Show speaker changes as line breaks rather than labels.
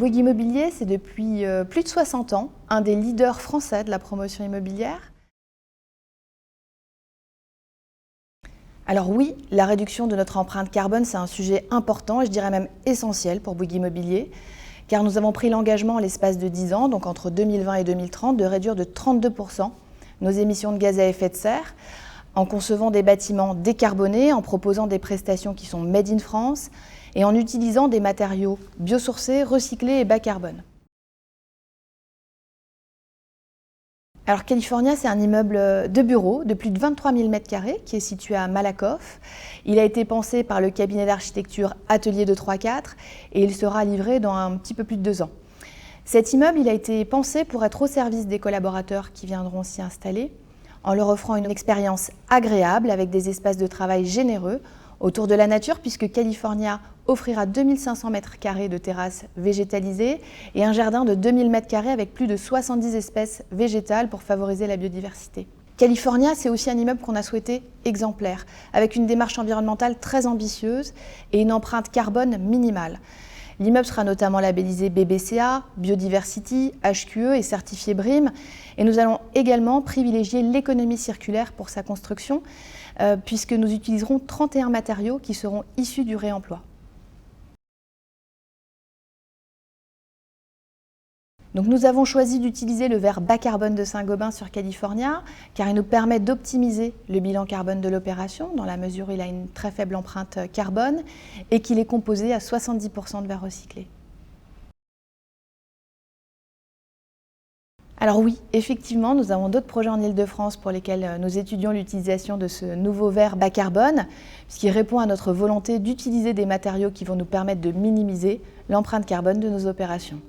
Bouygues Immobilier, c'est depuis plus de 60 ans un des leaders français de la promotion immobilière. Alors oui, la réduction de notre empreinte carbone, c'est un sujet important et je dirais même essentiel pour Bouygues Immobilier, car nous avons pris l'engagement en l'espace de 10 ans, donc entre 2020 et 2030, de réduire de 32% nos émissions de gaz à effet de serre, en concevant des bâtiments décarbonés, en proposant des prestations qui sont made in France et en utilisant des matériaux biosourcés, recyclés et bas carbone. Alors California, c'est un immeuble de bureaux de plus de 23 000 m² qui est situé à Malakoff. Il a été pensé par le cabinet d'architecture Atelier 234 et il sera livré dans un petit peu plus de 2 ans. Cet immeuble, il a été pensé pour être au service des collaborateurs qui viendront s'y installer, en leur offrant une expérience agréable avec des espaces de travail généreux autour de la nature, puisque California offrira 2500 m² de terrasses végétalisées et un jardin de 2000 m² avec plus de 70 espèces végétales pour favoriser la biodiversité. California, c'est aussi un immeuble qu'on a souhaité exemplaire, avec une démarche environnementale très ambitieuse et une empreinte carbone minimale. L'immeuble sera notamment labellisé BBCA, Biodiversity, HQE et certifié BREEAM. Et nous allons également privilégier l'économie circulaire pour sa construction, puisque nous utiliserons 31 matériaux qui seront issus du réemploi. Donc nous avons choisi d'utiliser le verre bas carbone de Saint-Gobain sur California, car il nous permet d'optimiser le bilan carbone de l'opération, dans la mesure où il a une très faible empreinte carbone et qu'il est composé à 70% de verre recyclé. Alors oui, effectivement, nous avons d'autres projets en Île-de-France pour lesquels nous étudions l'utilisation de ce nouveau verre bas carbone, ce qui répond à notre volonté d'utiliser des matériaux qui vont nous permettre de minimiser l'empreinte carbone de nos opérations.